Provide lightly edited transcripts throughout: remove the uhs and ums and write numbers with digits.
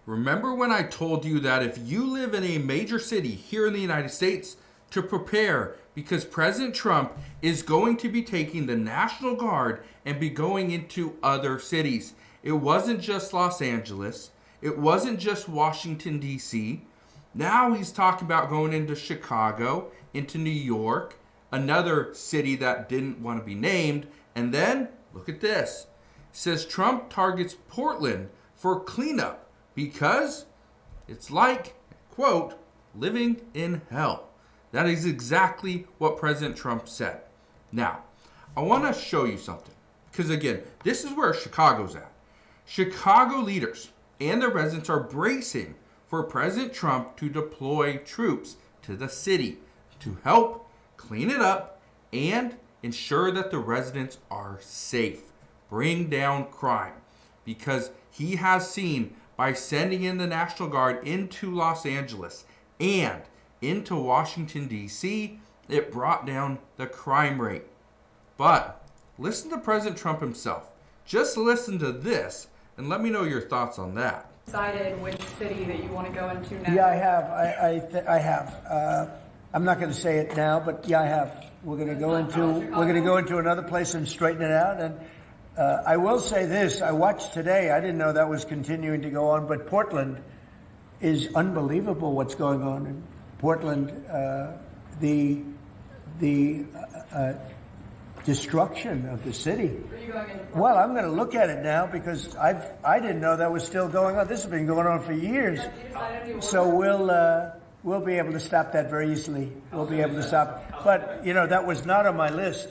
Remember when I told you that if you live in a major city here in the United States, to prepare because President Trump is going to be taking the National Guard and be going into other cities. It wasn't just Los Angeles. It wasn't just Washington, D.C. Now he's talking about going into Chicago, into New York, another city that didn't want to be named. And then, look at this. It says Trump targets Portland for cleanup because it's like, quote, living in hell. That is exactly what President Trump said. Now, I want to show you something. Because again, this is where Chicago's at. Chicago leaders and their residents are bracing for President Trump to deploy troops to the city to help clean it up and ensure that the residents are safe. Bring down crime. Because he has seen by sending in the National Guard into Los Angeles and into Washington, D.C., it brought down the crime rate. But listen to President Trump himself. Just listen to this and let me know your thoughts on that. Decided which city that you want to go into next? Yeah, I have. I have. I'm not going to say it now, but yeah, I have. We're going to go into another place and straighten it out. And I will say this: I watched today. I didn't know that was continuing to go on, but Portland is unbelievable. What's going on in Portland? The destruction of the city. Well, I'm going to look at it now because I didn't know that was still going on. This has been going on for years. So we'll be able to stop that very easily. We'll be able to stop. But you know, that was not on my list,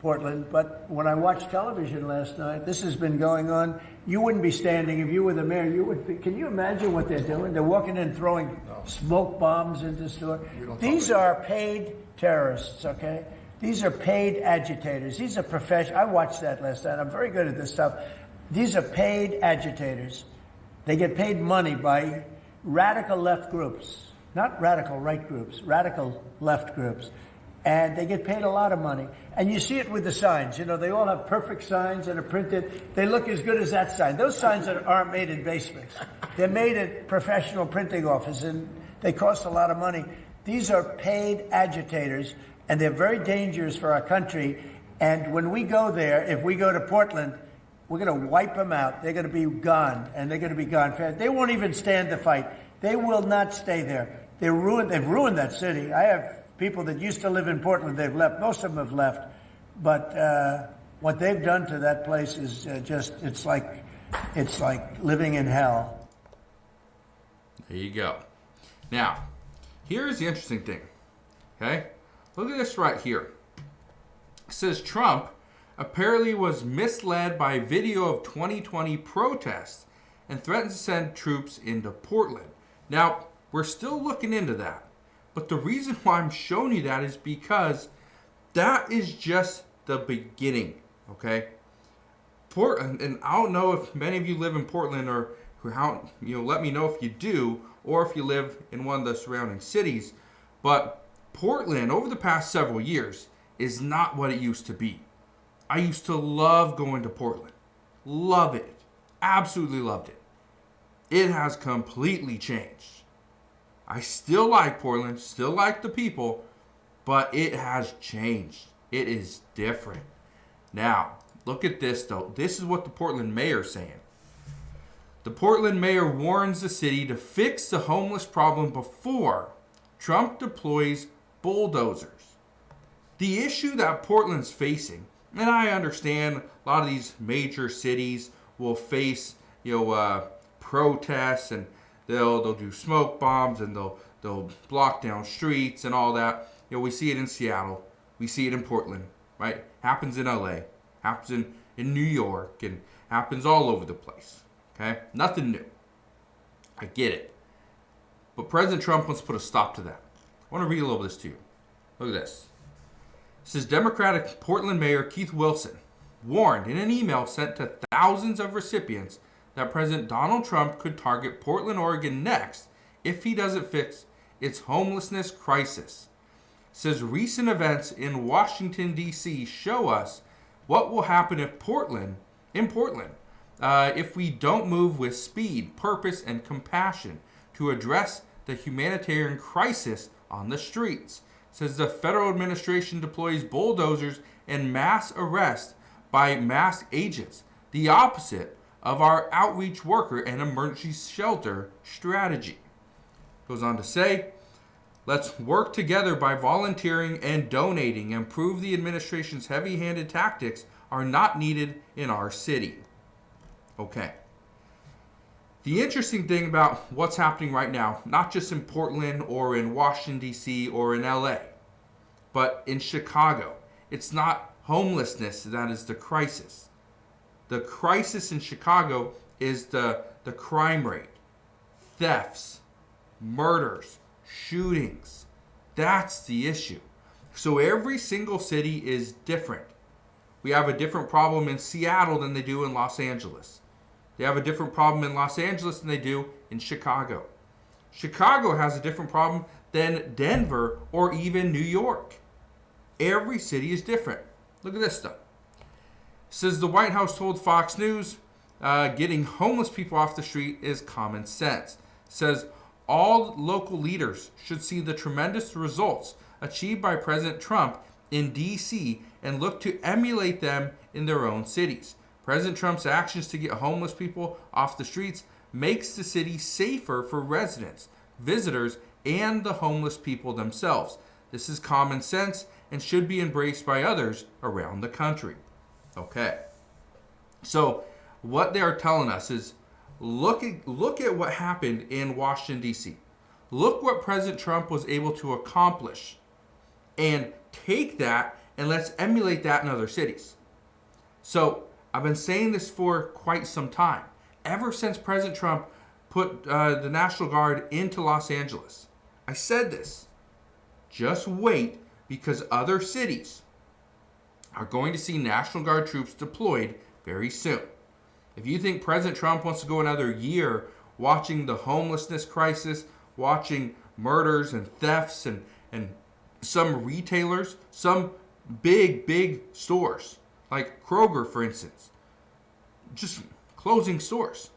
Portland. But when I watched television last night, this has been going on. You wouldn't be standing if you were the mayor. You would be. Can you imagine what they're doing? They're walking in throwing smoke bombs into stores. These are paid terrorists. Okay. These are paid agitators. These are professional. I watched that last night. I'm very good at this stuff. These are paid agitators. They get paid money by radical left groups, not radical right groups, radical left groups. And they get paid a lot of money. And you see it with the signs. You know, they all have perfect signs that are printed. They look as good as that sign. Those signs aren't made in basements. They're made at professional printing offices, and they cost a lot of money. These are paid agitators. And they're very dangerous for our country. And when we go there, if we go to Portland, we're going to wipe them out. They're going to be gone, and they're going to be gone fast. They won't even stand the fight. They will not stay there. They've ruined that city. I have people that used to live in Portland. They've left. Most of them have left. But what they've done to that place is it's like living in hell. There you go. Now, here's the interesting thing. Okay? Look at this right here. It says Trump apparently was misled by video of 2020 protests and threatened to send troops into Portland. Now, we're still looking into that. But the reason why I'm showing you that is because that is just the beginning, okay? Portland, and I don't know if many of you live in Portland or how, let me know if you do or if you live in one of the surrounding cities, but Portland, over the past several years, is not what it used to be. I used to love going to Portland. Love it. Absolutely loved it. It has completely changed. I still like Portland, still like the people, but it has changed. It is different. Now, look at this, though. This is what the Portland mayor is saying. The Portland mayor warns the city to fix the homeless problem before Trump deploys bulldozers. The issue that Portland's facing, and I understand a lot of these major cities will face, protests, and they'll do smoke bombs and they'll block down streets and all that. We see it in Seattle, we see it in Portland, right? Happens in LA, happens in New York, and happens all over the place. Okay, nothing new. I get it, but President Trump wants to put a stop to that. I want to read a little of this to you. Look at this. It says Democratic Portland Mayor Keith Wilson warned in an email sent to thousands of recipients that President Donald Trump could target Portland, Oregon next if he doesn't fix its homelessness crisis. It says recent events in Washington, D.C. show us what will happen if in Portland, if we don't move with speed, purpose, and compassion to address the humanitarian crisis on the streets. It says the federal administration deploys bulldozers and mass arrest by masked agents, the opposite of our outreach worker and emergency shelter strategy. Goes on to say, let's work together by volunteering and donating and prove the administration's heavy-handed tactics are not needed in our city. Okay. The interesting thing about what's happening right now, not just in Portland or in Washington, D.C. or in L.A., but in Chicago, it's not homelessness that is the crisis. The crisis in Chicago is the crime rate, thefts, murders, shootings. That's the issue. So every single city is different. We have a different problem in Seattle than they do in Los Angeles. They have a different problem in Los Angeles than they do in Chicago. Chicago has a different problem than Denver or even New York. Every city is different. Look at this stuff. It says the White House told Fox News getting homeless people off the street is common sense. It says all local leaders should see the tremendous results achieved by President Trump in D.C. and look to emulate them in their own cities. President Trump's actions to get homeless people off the streets makes the city safer for residents, visitors, and the homeless people themselves. This is common sense and should be embraced by others around the country. Okay. So what they are telling us is look at what happened in Washington, D.C. Look what President Trump was able to accomplish and take that and let's emulate that in other cities. So I've been saying this for quite some time. Ever since President Trump put the National Guard into Los Angeles. I said this. Just wait, because other cities are going to see National Guard troops deployed very soon. If you think President Trump wants to go another year watching the homelessness crisis, watching murders and thefts and some retailers, some big stores, like Kroger, for instance, just closing stores.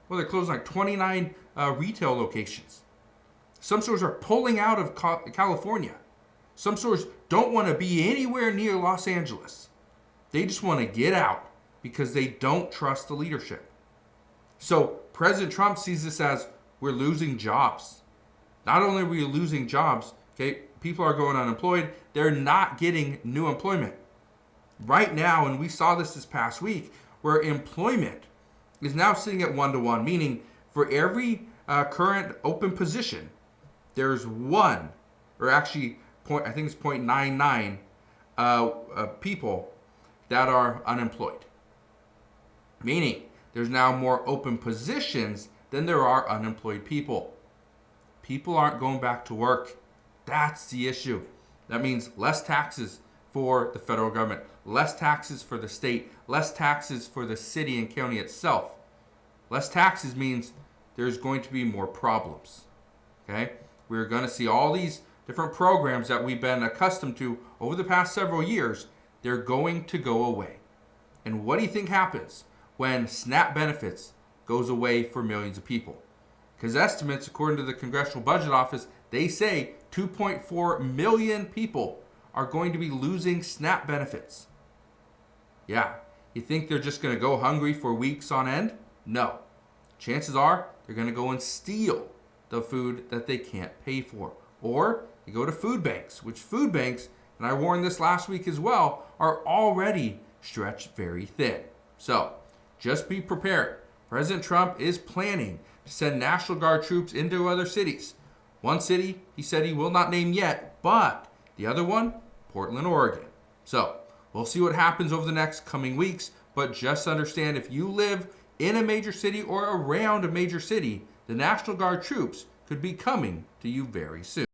Well, they're closing like 29 retail locations. Some stores are pulling out of California. Some stores don't want to be anywhere near Los Angeles. They just want to get out because they don't trust the leadership. So President Trump sees this as we're losing jobs. Not only are we losing jobs, okay, people are going unemployed, they're not getting new employment. Right now, and we saw this past week, where employment is now sitting at 1-to-1, meaning for every current open position, there's one, or actually, I think it's 0.99 people that are unemployed. Meaning, there's now more open positions than there are unemployed people. People aren't going back to work. That's the issue. That means less taxes for the federal government, less taxes for the state, less taxes for the city and county itself. Less taxes means there's going to be more problems. Okay? We're going to see all these different programs that we've been accustomed to over the past several years. They're going to go away. And what do you think happens when SNAP benefits goes away for millions of people? Because estimates, according to the Congressional Budget Office, they say 2.4 million people are going to be losing SNAP benefits. Yeah, you think they're just going to go hungry for weeks on end? No. Chances are they're going to go and steal the food that they can't pay for. Or you go to food banks, which food banks, and I warned this last week as well, are already stretched very thin. So just be prepared. President Trump is planning to send National Guard troops into other cities. One city he said he will not name yet, but the other one, Portland, Oregon. So we'll see what happens over the next coming weeks, but just understand if you live in a major city or around a major city, the National Guard troops could be coming to you very soon.